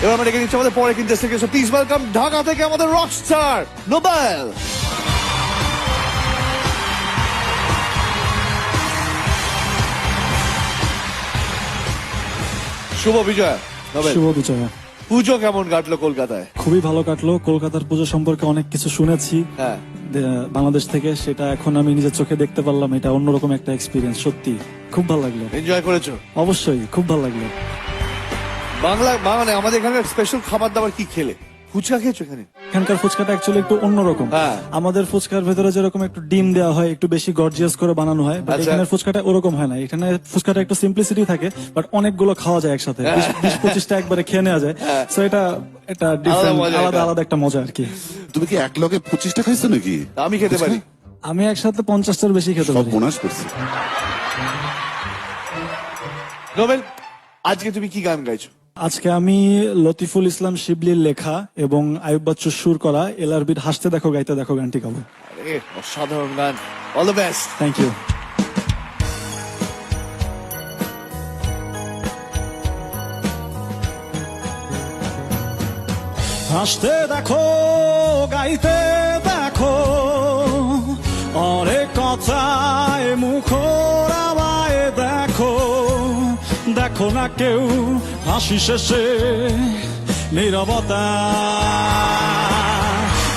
এবার আমরা ডেকে নিচ্ছি আমাদের পরে কিন্তু প্লিজ ওয়েলকাম ঢাকা থেকে আমাদের রকস্টার নোবেল। শুভ বিজয় নোবেল। শুভ বিজয়। পুজো কেমন কাটলো কলকাতায়? খুবই ভালো কাটলো। কলকাতার পুজো সম্পর্কে অনেক কিছু শুনেছি হ্যাঁ, বাংলাদেশ থেকে, সেটা এখন আমি নিজের চোখে দেখতে পারলাম। এটা অন্যরকম একটা এক্সপিরিয়েন্স, সত্যি খুব ভালো লাগলো। এনজয় করেছো? অবশ্যই খুব ভালো লাগলো। মানে আমাদের এখানকার স্পেশাল খাবার দাবার কি খেলে? ফুচকা খেয়েছো এখানে? এখানকার ফুচকাটা অ্যাকচুয়ালি একটু অন্যরকম। হ্যাঁ। আমাদের ফুচকার ভেতরে যেরকম একটু ডিম দেওয়া হয়, একটু বেশি গর্জিয়াস করে বানানো হয়, বাট আচ্ছা। এখানে ফুচকাটা ওরকম হয় না। এখানে ফুচকাটা একটু সিম্পলিসিটি থাকে, বাট অনেকগুলো খাওয়া যায় একসাথে, 20-25টা একবারে খেয়ে নেওয়া যায়। সো এটা ডিফারেন্ট, মজা আলাদা এটা। আলাদা একটা মজা আর কি। তুমি কি এক লগে 25টা খাইছো নাকি? আমি খেতে পারি। আমি একসাথে 50টার বেশি খেতে সব পারি। বোনাস করছি। নোবেল, আজকে তুমি কি গান গাইছো? আজকে আমি লতিফুল ইসলাম শিবলির লেখা এবং আয়ুব বাচ্চুর সুর করা এলআরবির হাসতে দেখো গাইতে দেখো গানটি গাবো। আরে অসাধারণ গান, all the best. Thank you. হাসতে দেখো গাইতে দেখো অনেক কথায় মুখর আমায় দেখো, দেখো না কেউ হাসি শেষে নীরবতা।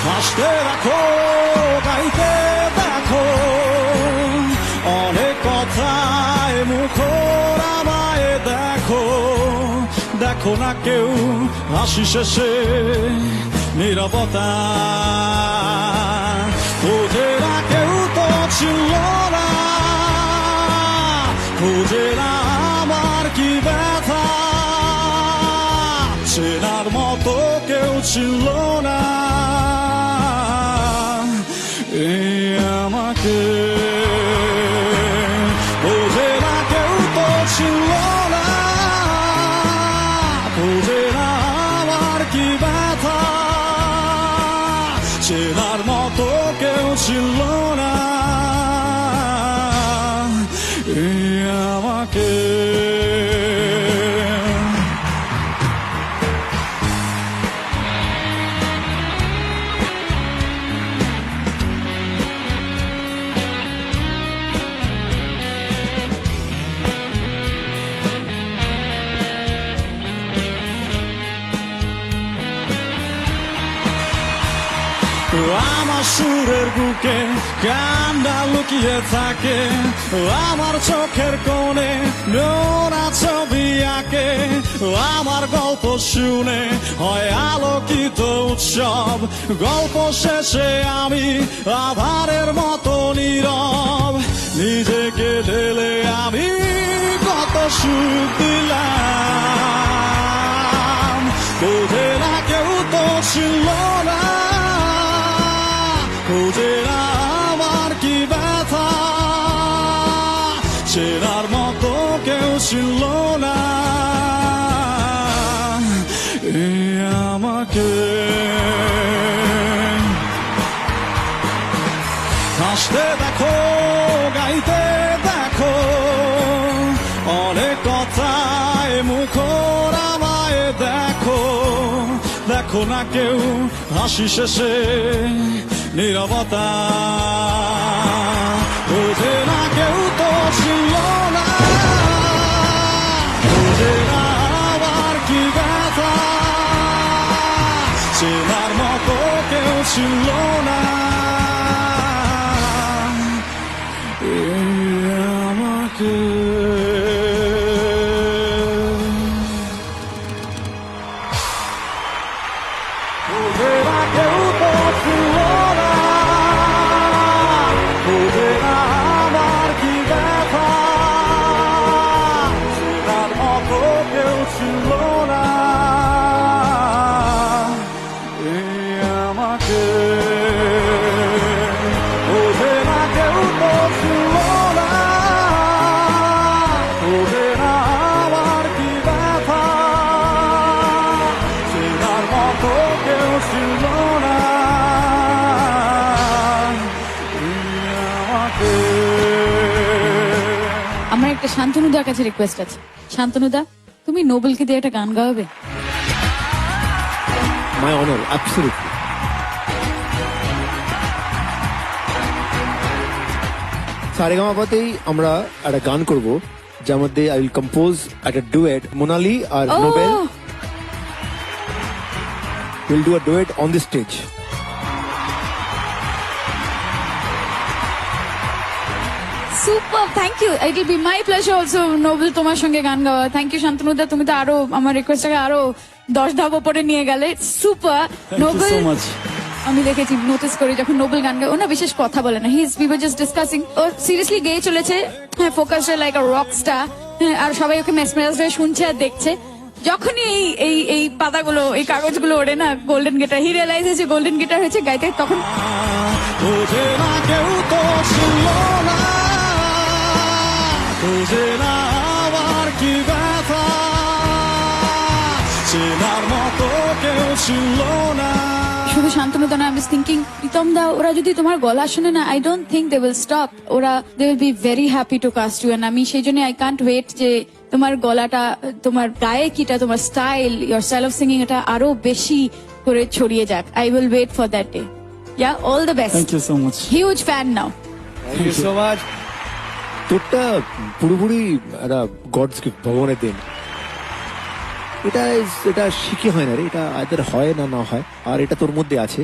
হাসতে দেখো গাইতে দেখো অনেক কথায় মুখর আমায় দেখো, দেখো না কেউ হাসি শেষে নীরবতা। খুঁজে না কেউ তো ছিল না, খুঁজে না আমার কি ব্যথা, চেনার মতো কেউ ছিল না এই আমাকে। খুঁজে না কেউ তো ছিল না, খুঁজে না আমার কি ব্যথা, চেনার মতো কেউ ছিল না এই আমাকে। আমার সুরের বুকে কান্না লুকিয়ে থাকে, আমার চোখের কোণে নোনা ছবি আঁকে, আমার গল্প শুনে হয় আলোকিত উৎসব, গল্প শেষে আমি আধারের মতো নীরব, নিজেকে ঢেলে আমি কত সুখ দিলাম, বোঝে না কেউ তো ছিল না, খুঁজে না আমার কি ব্যথা, চেনার মতো কেউ ছিল না এই আমাকে। হাসতে দেখো গাইতে দেখো অনেক কথায় মুখর আমায় দেখো, দেখো না কেউ হাসি শেষে নীরবতা। বোঝে না কেউ তো ছিল না, বোঝে না আবার কি ব্যথা, চেনার মতো কেউ ছিল না এই আমাকে। বোঝে না কেউ তো ছিল না, বোঝে না আমার কি ব্যথা, চেনার মতো কেউ ছিল না এই আমাকে। বোঝে না কেউ তো ছিল না, বোঝে না আমার কি ব্যথা, চেনার মতো কেউ ছিল না এই আমাকে। আমার একটা শান্তনুদার কাছে রিকোয়েস্ট আছে। শান্তনুদা, তুমি নোবেলকে দিয়ে একটা গান গাওয়াবে? মাই অনার, অ্যাবসলিউটলি। সারেগামাপাতেই আমরা একটা গান করব, যার মধ্যে আই উইল কম্পোজ একটা ডুয়েট, মোনালি আর Nobel will do a duet on the stage. Super, thank you. It will be my pleasure also Nobel তোমার সঙ্গে গান গাওয়া। থ্যাংক ইউ শান্তনুদা, তুমি তো আরো আমার রিকোয়েস্টটাকে আরো 10 ধাপ উপরে নিয়ে গেলে। Super. Thank you Nobel, so much. আমি দেখেছি, নোটিস করি যখন নোবেল গান গায় ও না বিশেষ কথা বলে না, উই ওয়ার জাস্ট ডিসকাসিং, ও সিরিয়াসলি গেয়ে চলেছে, হ্যাঁ, focused like a rock star, আর সবাই ওকে মেসমেরাইজড হয়ে শুনছে আর দেখছে। যখনই এই পাতাগুলো, এই কাগজগুলো ওড়ে না, গোল্ডেন গিটার, হি রিয়েলাইজ হয়েছে গোল্ডেন গিটার হয়েছে গাইতে, তখন বোঝে না কেউ তো ছিল না, বোঝে না আমার কি ব্যথা, চেনার মতো কেউ ছিল না। শুধু শান্তনুদা না, আমি থিঙ্কিং প্রীতম দা, ওরা যদি তোমার গলা শুনে না, I don't think they will stop, ওরা they will be very happy to cast you. আমি সেই জন্য আই কান্ট ওয়েট যে তোমার গলাটা, তোমার গায়কিটা, তোমার style, your style of singing, এটা আরো বেশি করে ছড়িয়ে যাক। I will wait for that day. Yeah, all the best. Thank you so much. Huge fan now. Thank you so much. তোরটা পুরোপুরি একটা গডস গিফট, ভগবানের দেন। এটা শিখে হয় না রে, এটা আইদার হয় না না হয়, আর এটা তোর মধ্যে আছে।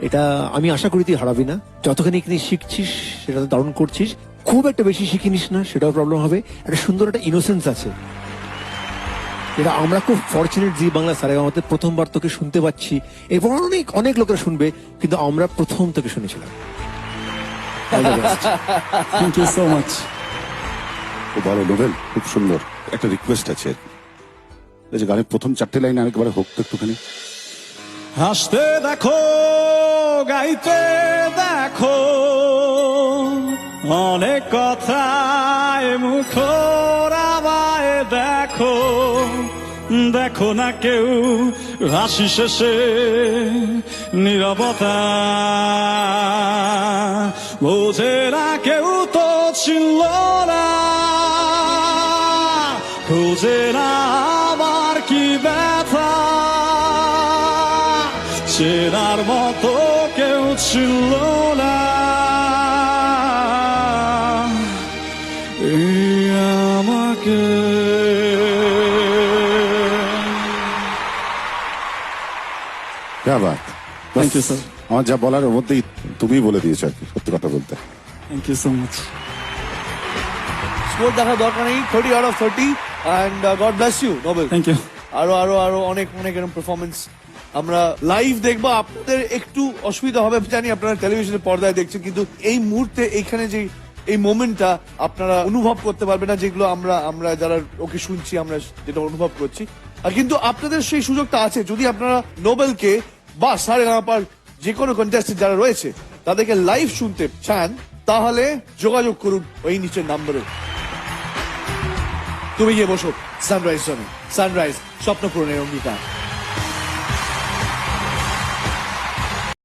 এটা আমি আশা করি তুই হারাবি না। যতখানি শিখছিস সেটা তো দারুণ করছিস, খুব একটা বেশি শিখিনিস না, সেটাও প্রবলেম হবে। একটা সুন্দর একটা ইনোসেন্স আছে, এটা আমরা খুব ফরচুনেট। জি বাংলা সারেগামাতে প্রথমবার তোকে শুনতে পাচ্ছি, এবং অনেক অনেক লোকেরা শুনবে, কিন্তু আমরা প্রথম তোকে শুনেছিলাম। Thank you so much. ও বলো নোবেল, খুব সুন্দর একটা রিকোয়েস্ট আছে আর কি। এই যে গানের প্রথম 4টে লাইন আরেকবার হোক তো একটুখানি। হাসতে দেখো, গাইতে দেখো, অনেক কথায় মুখরাবায় দেখো, দেখো না কেউ হাসি শেষে নীরবতা, বোঝে না কেউ তো ছিল না, খোঁজে না আমার কি ব্যথা, চেনার মতো কেউ ছিল না, এই আমাকে। হ্যাঁ বাত, থ্যাংক ইউ স্যার। আমার যা বলার ওর মধ্যেই তুমিই বলে দিয়েছো আর কি, সত্যি কথা বলতে। Thank you so much. Score দেখার দরকার নেই, 30 out of 30, and God bless you, Nobel. Thank you. আরো আরো আরো অনেক অনেক এরকম পারফরমেন্স আমরা লাইভ দেখবো। আপনাদের একটু অসুবিধা হবে জানি, আপনারা টেলিভিশনের পর্দায় দেখছেন, কিন্তু এই মুহূর্তে এইখানে যে এই মোমেন্টটা আপনারা অনুভব করতে পারবেন না, যেগুলো আমরা যারা ওকে শুনছি আমরা যেটা অনুভব করছি। আর কিন্তু আপনাদের সেই সুযোগটা আছে, যদি আপনারা নোবেলকে বা সারেগামাপার যে কোনো কন্টেস্টেন্ট যারা রয়েছে তাদেরকে লাইভ শুনতে চান, তাহলে যোগাযোগ করুন ওই নিচের নাম্বারে। তুমি গিয়ে বসো সানরাইজ জোনে। সানরাইজ, স্বপ্ন পূরণের অঙ্গীকার।